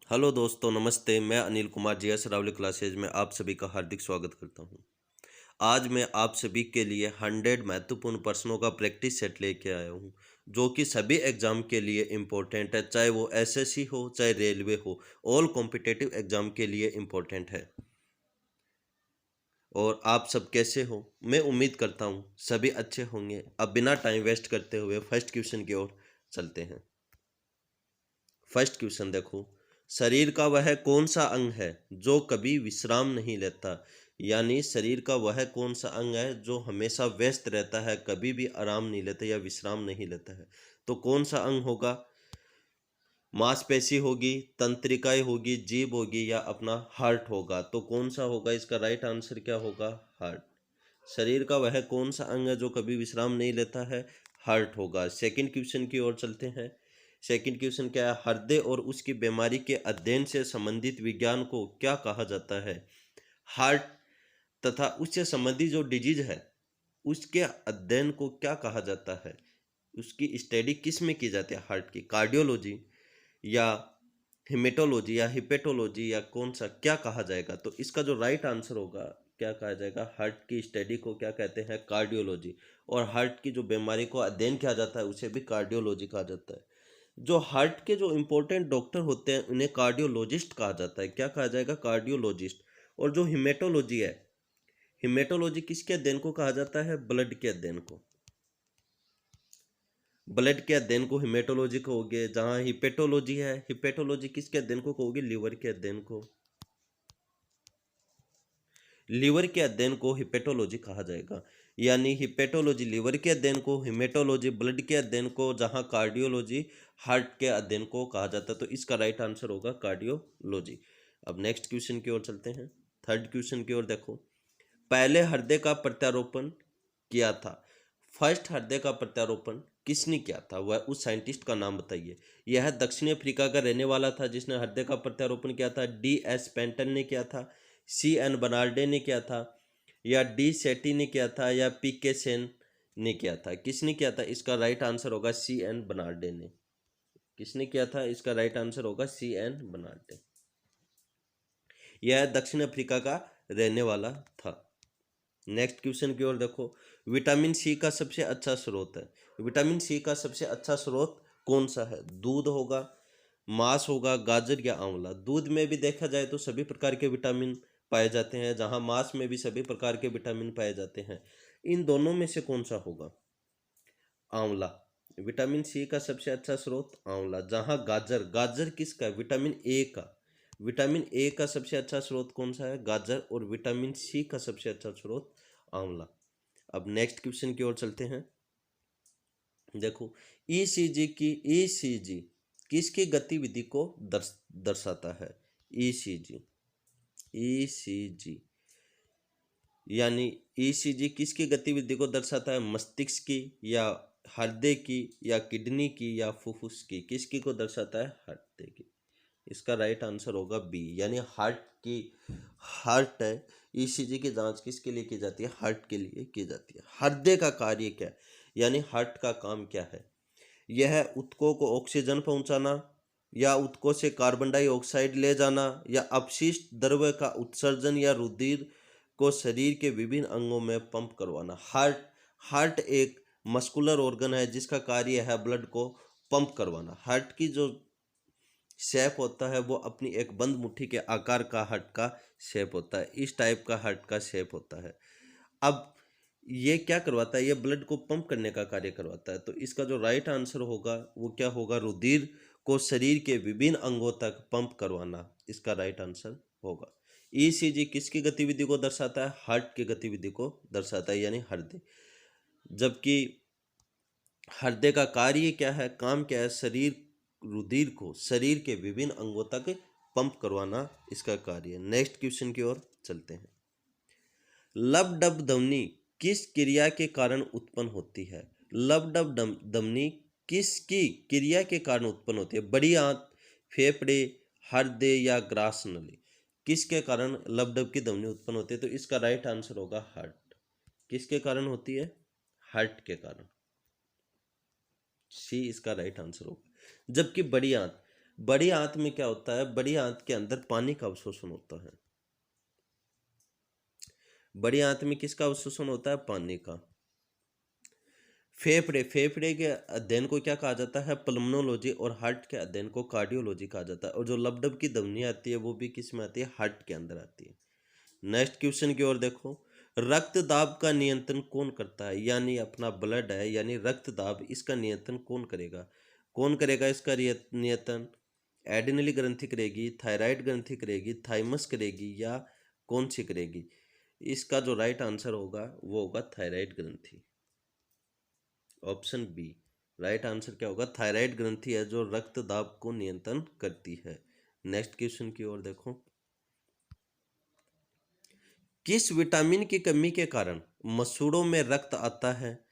Hello दोस्तों, नमस्ते। मैं अनिल कुमार जीएस रावली क्लासेज में आप सभी का हार्दिक स्वागत करता हूं। आज मैं आप सभी के लिए 100 महत्वपूर्ण प्रश्नों का प्रैक्टिस सेट लेके आया हूं, जो कि सभी एग्जाम के लिए इम्पोर्टेंट है, चाहे वो एसएससी हो चाहे रेलवे हो। ऑल कॉम्पिटिटिव एग्जाम के लिए इम्पोर्टेंट है। और आप सब कैसे हो? मैं उम्मीद करता हूं सभी अच्छे होंगे। अब बिना टाइम वेस्ट करते हुए फर्स्ट क्वेश्चन की ओर चलते हैं। फर्स्ट क्वेश्चन देखो, शरीर का वह कौन सा अंग है जो कभी विश्राम नहीं लेता? यानी शरीर का वह कौन सा अंग है जो हमेशा व्यस्त रहता है, कभी भी आराम नहीं लेता या विश्राम नहीं लेता है? तो कौन सा अंग होगा? मांसपेशी होगी, तंत्रिकाएं होगी, जीभ होगी या अपना हार्ट होगा? तो कौन सा होगा? इसका राइट आंसर क्या होगा? हार्ट। शरीर का वह कौन सा अंग है जो कभी विश्राम नहीं लेता है? हार्ट होगा। सेकंड क्वेश्चन की ओर चलते हैं। सेकंड क्वेश्चन क्या है? हृदय और उसकी बीमारी के अध्ययन से संबंधित विज्ञान को क्या कहा जाता है? हार्ट तथा उससे संबंधित जो डिजीज है उसके अध्ययन को क्या कहा जाता है? उसकी स्टडी किस में की जाती है? हार्ट की कार्डियोलॉजी या हिमेटोलॉजी या हिपेटोलॉजी या कौन सा क्या कहा जाएगा? तो इसका जो राइट आंसर होगा, क्या कहा जाएगा? हार्ट की स्टडी को क्या कहते हैं? कार्डियोलॉजी। और हार्ट की जो बीमारी को अध्ययन किया जाता है उसे भी कार्डियोलॉजी कहा जाता है। जो हार्ट के जो इंपॉर्टेंट डॉक्टर होते हैं उन्हें कार्डियोलॉजिस्ट कहा जाता है। क्या कहा जाएगा? कार्डियोलॉजिस्ट। और जो हिमेटोलॉजी है, हिमेटोलॉजी किसके अध्ययन को कहा जाता है? ब्लड के अध्ययन को। ब्लड के अध्ययन को हिमेटोलॉजी कहोगे। जहां हिपेटोलॉजी है, हिपेटोलॉजी किसके अध्ययन को कहोगे? लीवर के अध्ययन को। लीवर के अध्ययन को हिपेटोलॉजी कहा जाएगा। यानी हिपेटोलॉजी लीवर के अध्ययन को, हिमेटोलॉजी ब्लड के अध्ययन को, जहां कार्डियोलॉजी हार्ट के अध्ययन को कहा जाता है। तो इसका राइट आंसर होगा कार्डियोलॉजी। अब नेक्स्ट क्वेश्चन की ओर चलते हैं। थर्ड क्वेश्चन की ओर देखो, पहले हृदय का प्रत्यारोपण किया था। फर्स्ट हृदय का प्रत्यारोपण किसने किया था? वह उस साइंटिस्ट का नाम बताइए। यह दक्षिण अफ्रीका का रहने वाला था जिसने हृदय का प्रत्यारोपण किया था। DS पेंटन ने किया था, CN बर्नार्डे ने किया था, या D सेटी ने किया था, या PK सेन ने किया था? किसने किया था? इसका राइट आंसर होगा CN बर्नार्डे ने। किसने किया था? इसका राइट आंसर होगा CN बर्नार्डे। यह दक्षिण अफ्रीका का रहने वाला था। नेक्स्ट क्वेश्चन की ओर देखो, विटामिन सी का सबसे अच्छा स्रोत है। विटामिन सी का सबसे अच्छा स्रोत कौन सा है? दूध होगा, मांस होगा, गाजर या आंवला? दूध में भी देखा जाए तो सभी प्रकार के विटामिन पाए जाते हैं, जहां मांस में भी सभी प्रकार के विटामिन पाए जाते हैं। इन दोनों में से कौन सा होगा? आंवला। विटामिन सी का सबसे अच्छा स्रोत आंवला। जहां गाजर, गाजर किसका? विटामिन ए का। विटामिन ए का सबसे अच्छा स्रोत कौन सा है? गाजर। और विटामिन सी का सबसे अच्छा स्रोत आंवला। अब नेक्स्ट क्वेश्चन की ओर चलते हैं। देखो, ईसीजी किसकी गतिविधि को दर्शाता है? ईसीजी, ईसीजी यानी ईसीजी किसकी गतिविधि को दर्शाता है? मस्तिष्क की, या हृदय की, या किडनी की, या फुफ्फुस की? किसकी को दर्शाता है? हृदय की। इसका राइट आंसर होगा बी, यानी हार्ट की। हार्ट है, ईसीजी की जांच किसके लिए की जाती है? हार्ट के लिए की जाती है। हृदय का कार्य क्या है, यानी हार्ट का काम क्या है? यह ऊतकों को ऑक्सीजन पहुंचाना, या ऊतकों से कार्बन डाइऑक्साइड ले जाना, या अपशिष्ट द्रव्य का उत्सर्जन, या रुधिर को शरीर के विभिन्न अंगों में पंप करवाना। हार्ट, हार्ट एक मस्कुलर ऑर्गन है जिसका कार्य है ब्लड को पंप करवाना। हार्ट की जो शेप होता है वो अपनी एक बंद मुट्ठी के आकार का हार्ट का शेप होता है। इस टाइप का हार्ट का शेप होता है। अब ये क्या करवाता है? ये ब्लड को पंप करने का कार्य करवाता है। तो इसका जो राइट आंसर होगा वो क्या होगा? रुधिर को शरीर के विभिन्न अंगों तक पंप करवाना इसका राइट आंसर होगा। ईसीजी किसकी गतिविधि को दर्शाता है? हार्ट की गतिविधि को दर्शाता है, यानी हृदय। जबकि हृदय का कार्य क्या है, काम क्या है? शरीर, रुधिर को शरीर के विभिन्न अंगों तक पंप करवाना इसका कार्य है। नेक्स्ट क्वेश्चन की ओर चलते हैं। लबडब ध्वनि किस क्रिया के कारण उत्पन्न होती है? लबडब ध्वनि किसकी क्रिया के कारण उत्पन्न होती है? बड़ी आंत, फेफड़े, हृदय या ग्रास नली? किसके कारण लबडब की ध्वनि उत्पन्न होती है? तो इसका राइट आंसर होगा हार्ट। किसके कारण होती है? हार्ट के कारण। सी इसका राइट आंसर होगा। जबकि बड़ी आंत, बड़ी आंत में क्या होता है, बड़ी आंत के अंदर पानी का अवशोषण होता है। बड़ी आंत में किसका अवशोषण होता है, पानी का। फेफड़े, फेफड़े के अध्ययन को क्या कहा जाता है, पल्मोनोलॉजी, और हार्ट के अध्ययन को कार्डियोलॉजी कहा जाता है। और जो लबडब की धमनी आती है वो भी किस में आती है, हार्ट के अंदर आती है। नेक्स्ट क्वेश्चन की ओर देखो, रक्त दाब का नियंत्रण कौन करता है, यानी अपना ब्लड है यानी रक्त दाब, इसका नियंत्रण कौन करेगा, कौन करेगा इसका नियंत्रण, एडिनली ग्रंथि करेगी, थायराइड ग्रंथि करेगी, थाइमस करेगी, या कौन सी करेगी। इसका जो राइट आंसर होगा वो होगा थायराइड ग्रंथि, ऑप्शन बी। राइट आंसर क्या होगा, थायराइड ग्रंथि है जो रक्त दाब को नियंत्रण करती है। नेक्स्ट क्वेश्चन की ओर देखो, किस विटामिन की कमी के कारण मसूड़ों में रक्त आता है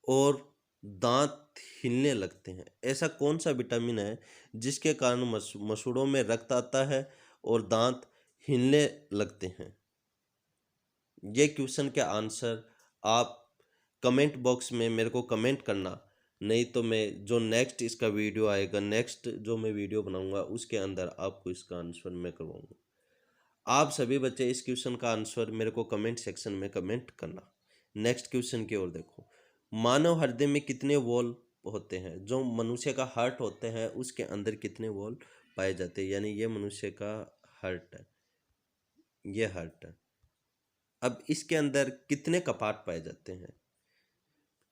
और दांत हिलने लगते हैं। ऐसा कौन सा विटामिन है जिसके कारण मसूड़ों में रक्त आता है और दांत हिलने लगते हैं। ये क्वेश्चन के आंसर आप कमेंट बॉक्स में मेरे को कमेंट करना, नहीं तो मैं जो नेक्स्ट इसका वीडियो आएगा, नेक्स्ट जो मैं वीडियो बनाऊंगा उसके अंदर आपको इसका आंसर मैं करवाऊंगा। आप सभी बच्चे इस क्वेश्चन का आंसर मेरे को कमेंट सेक्शन में कमेंट करना। नेक्स्ट क्वेश्चन की ओर देखो, मानव हृदय में कितने वॉल्व होते हैं, जो मनुष्य का हार्ट होते हैं उसके अंदर कितने वॉल्व पाए जाते हैं, यानी ये मनुष्य का हार्ट है, ये हार्ट है। अब इसके अंदर कितने कपाट पाए जाते हैं,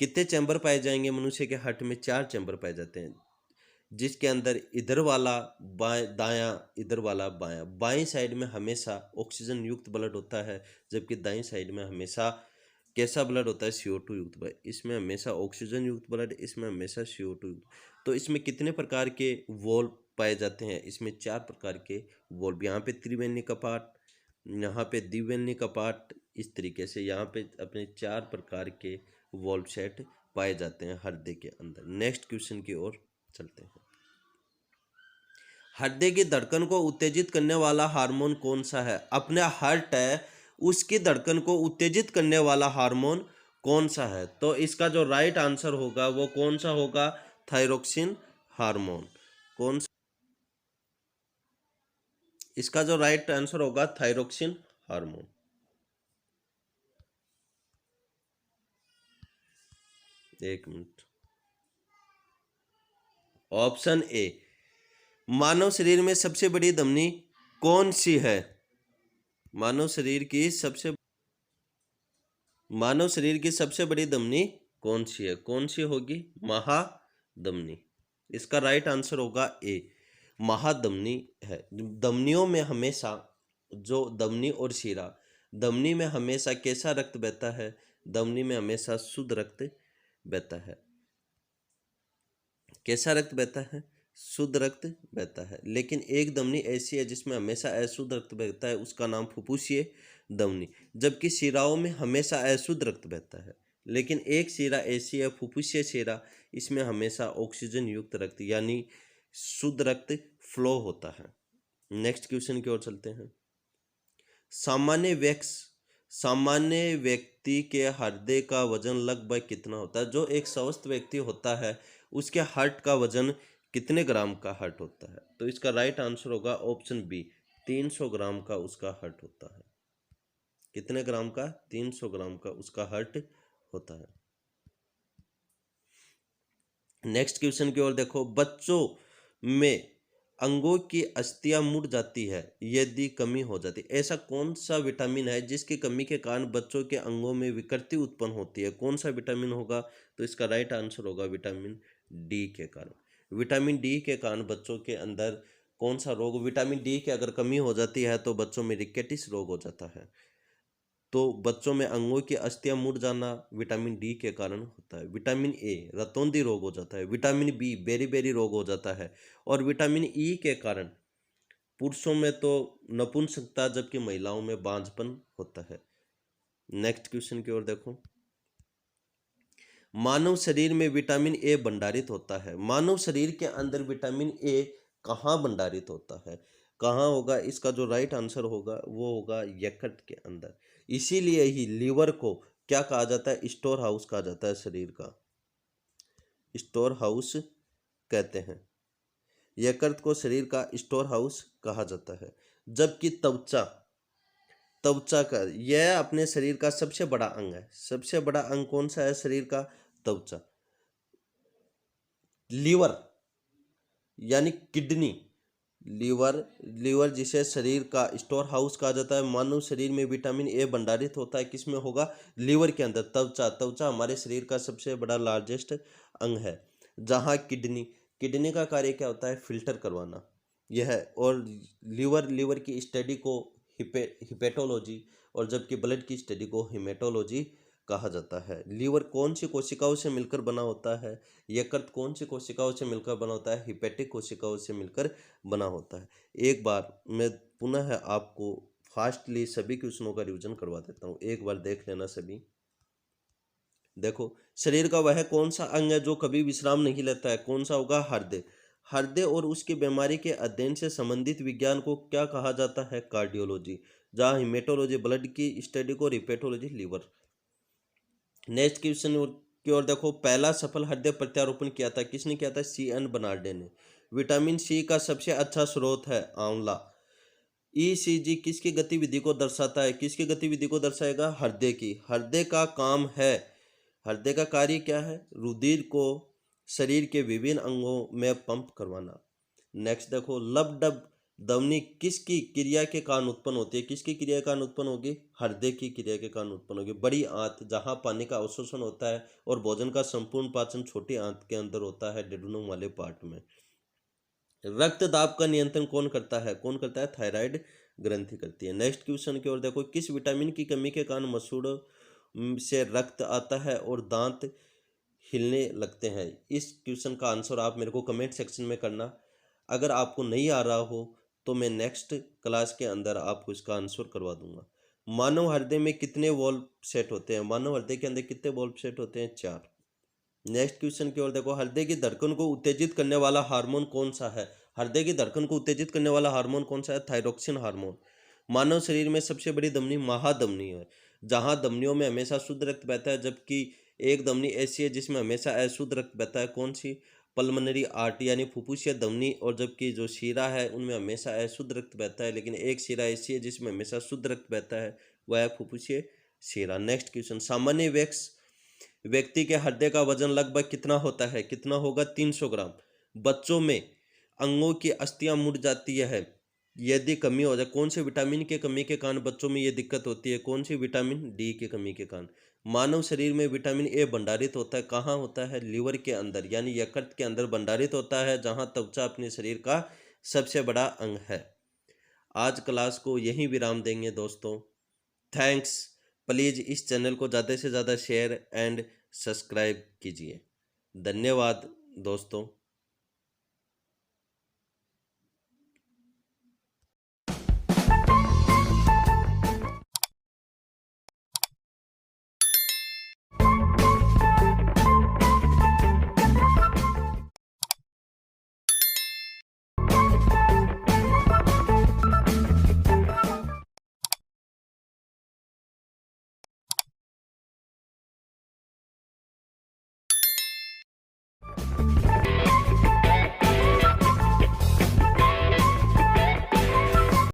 कितने चैम्बर पाए जाएंगे मनुष्य के हार्ट में, 4 चैम्बर पाए जाते हैं, जिसके अंदर इधर वाला बाएं दायां, इधर वाला बायां। बाईं साइड में हमेशा ऑक्सीजन युक्त ब्लड होता है, जबकि दाईं साइड में हमेशा कैसा ब्लड होता है, CO2 युक्त ब्लड। इसमें हमेशा ऑक्सीजन युक्त ब्लड, इसमें हमेशा CO2 युक्त। तो इसमें कितने प्रकार के वॉल्व पाए जाते हैं, इसमें 4 प्रकार के वॉल्व। यहाँ पे त्रिवेणी कपाट, यहाँ पे द्विवेणी कपाट, इस तरीके से यहाँ पे अपने 4 प्रकार के वॉल्व सेट पाए जाते हैं हृदय के अंदर। नेक्स्ट क्वेश्चन की ओर चलते हैं, हृदय की धड़कन को उत्तेजित करने वाला हार्मोन कौन सा है। अपने हार्ट है उसकी धड़कन को उत्तेजित करने वाला हार्मोन कौन सा है, तो इसका जो राइट आंसर होगा वो कौन सा होगा, थायरोक्सिन हार्मोन। कौन सा, इसका जो राइट आंसर होगा थायरोक्सिन हार्मोन। एक मिनट, ऑप्शन ए, मानव शरीर में सबसे बड़ी धमनी कौन सी है, मानव शरीर की सबसे, मानव शरीर की सबसे बड़ी धमनी कौन सी है, कौन सी होगी, महाधमनी। इसका राइट आंसर होगा ए, महाधमनी है। धमनियों में हमेशा जो धमनी और शिरा, धमनी में हमेशा कैसा रक्त बहता है, धमनी में हमेशा शुद्ध रक्त बहता है। कैसा रक्त बहता है, शुद्ध रक्त बहता है। लेकिन एक धमनी ऐसी है जिसमें हमेशा अशुद्ध रक्त बहता है, उसका नाम फुफ्फुसीय धमनी। जबकि शिराओं में हमेशा अशुद्ध रक्त बहता है, लेकिन एक शिरा ऐसी है फुफ्फुसीय शिरा, इसमें हमेशा ऑक्सीजन युक्त रक्त यानी शुद्ध रक्त फ्लो होता है। नेक्स्ट क्वेश्चन की ओर चलते हैं, सामान्य व्यक्ति के हृदय का वजन लगभग कितना होता है। जो एक स्वस्थ व्यक्ति होता है उसके हार्ट का वजन कितने ग्राम का हार्ट होता है, तो इसका राइट आंसर होगा ऑप्शन बी, 300 ग्राम का उसका हार्ट होता है। कितने ग्राम का, 300 ग्राम का उसका हार्ट होता है। नेक्स्ट क्वेश्चन की ओर देखो, बच्चों में अंगों की अस्थियां मुड़ जाती है यदि कमी हो जाती है। ऐसा कौन सा विटामिन है जिसकी कमी के कारण बच्चों के अंगों में विकृति उत्पन्न होती है, कौन सा विटामिन होगा, तो इसका राइट आंसर होगा विटामिन डी के कारण। विटामिन डी के कारण बच्चों के अंदर कौन सा रोग, विटामिन डी की अगर कमी हो जाती है तो बच्चों में रिकेटिस रोग हो जाता है। तो बच्चों में अंगों की अस्थियां मुड़ जाना विटामिन डी के कारण होता है। विटामिन ए रतौंधी रोग हो जाता है, विटामिन बी बेरी रोग हो जाता है, और विटामिन ई के कारण पुरुषों में तो नपुंसकता जबकि महिलाओं में बांझपन होता है। नेक्स्ट क्वेश्चन की ओर देखो, मानव शरीर में विटामिन ए भंडारित होता है। मानव शरीर के अंदर विटामिन ए कहाँ भंडारित होता है, कहाँ होगा, इसका जो राइट आंसर होगा वो होगा यकृत के अंदर। इसीलिए ही लीवर को क्या कहा जाता है, स्टोर हाउस कहा जाता है, शरीर का स्टोर हाउस कहते हैं। यकृत को शरीर का स्टोर हाउस कहा जाता है। जबकि त्वचा, त्वचा का यह अपने शरीर का सबसे बड़ा अंग है। सबसे बड़ा अंग कौन सा है शरीर का? त्वचा। लीवर यानी किडनी, लीवर, लीवर जिसे शरीर का स्टोर हाउस कहा जाता है। मानव शरीर में विटामिन ए भंडारित होता है किसमें होगा? लीवर के अंदर। त्वचा, त्वचा हमारे शरीर का सबसे बड़ा लार्जेस्ट अंग है। जहाँ किडनी, किडनी का कार्य क्या होता है? फिल्टर करवाना यह है। और लीवर, लीवर की स्टडी को हिपेटोलॉजी, और जबकि ब्लड की स्टडी को हेमेटोलॉजी कहा जाता है। लीवर कौन सी कोशिकाओं से मिलकर बना होता है? यकृत कौन सी कोशिकाओं से मिलकर बना होता है? हिपेटिक कोशिकाओं से मिलकर बना होता है। एक बार मैं पुनः आपको फास्टली सभी क्वेश्चनों का रिवीजन करवा देता हूँ, एक बार देख लेना सभी। देखो, शरीर का वह कौन सा अंग है जो कभी विश्राम नहीं लेता है? कौन सा होगा? हृदय। हृदय और उसकी बीमारी के अध्ययन से संबंधित विज्ञान को क्या कहा जाता है? कार्डियोलॉजी। जहाँ हिमेटोलॉजी ब्लड की स्टडी को, रिपेटोलॉजी लीवर। नेक्स्ट क्वेश्चन की ओर देखो, पहला सफल हृदय प्रत्यारोपण किया था किसने किया था? CN बनार्डे ने। विटामिन सी का सबसे अच्छा स्रोत है आंवला। ECG किसकी गतिविधि को दर्शाता है? किसकी गतिविधि को दर्शाएगा? हृदय की। हृदय का काम है, हृदय का कार्य क्या है? रुधिर को शरीर के विभिन्न अंगों में पंप करवाना। नेक्स्ट देखो, लबडब ध्वनि किसकी क्रिया के कारण उत्पन्न होती है? किसकी क्रिया के कारण उत्पन्न होगी? हृदय की क्रिया के कारण उत्पन्न होगी। बड़ी आंत, जहाँ पानी का अवशोषण होता है और भोजन का संपूर्ण पाचन छोटी आंत के अंदर होता है, डेडुनम वाले पार्ट में। रक्त दाब का नियंत्रण कौन करता है? कौन करता है? थायराइड ग्रंथि करती है। नेक्स्ट क्वेश्चन की ओर देखो, किस विटामिन की कमी के कारण मसूड़ों से रक्त आता है और दांत हिलने लगते हैं? इस क्वेश्चन का आंसर आप मेरे को कमेंट सेक्शन में करना। अगर आपको नहीं आ रहा हो तो मैं नेक्स्ट क्लास के अंदर आपको इसका आंसर करवा दूंगा। मानव हृदय में कितने वॉल्व सेट होते हैं? मानव हृदय के अंदर कितने वॉल्व सेट होते हैं? 4। नेक्स्ट क्वेश्चन की ओर देखो, हृदय की धड़कन को उत्तेजित करने वाला हार्मोन कौन सा है? हृदय की धड़कन को उत्तेजित करने वाला हार्मोन कौन सा है? Thyroxine hormone. मानव शरीर में सबसे बड़ी धमनी महाधमनी है, जहां धमनियों में हमेशा शुद्ध रक्त बहता है, जबकि एक धमनी ऐसी है जिसमें हमेशा अशुद्ध रक्त बहता है। कौन सी? पल्मोनरी आर्टरी यानी फुफ्फुसीय धमनी। और जबकि जो शिरा है उनमें हमेशा अशुद्ध रक्त बहता है, लेकिन एक शिरा ऐसी है जिसमें हमेशा शुद्ध रक्त बहता है, वह है फुफ्फुसीय शिरा। नेक्स्ट क्वेश्चन, सामान्य व्यक्ति के हृदय का वजन लगभग कितना होता है? कितना होगा? 300 ग्राम। बच्चों में अंगों की अस्थियां मुड़ जाती है यदि कमी हो जाए। कौन से विटामिन के कमी के कारण बच्चों में ये दिक्कत होती है? कौन सी? विटामिन डी की कमी के कारण। मानव शरीर में विटामिन ए भंडारित होता है, कहाँ होता है? लीवर के अंदर यानी यकृत के अंदर भंडारित होता है, जहाँ त्वचा अपने शरीर का सबसे बड़ा अंग है। आज क्लास को यहीं विराम देंगे दोस्तों। थैंक्स। प्लीज़ इस चैनल को ज़्यादा से ज़्यादा शेयर एंड सब्सक्राइब कीजिए। धन्यवाद दोस्तों।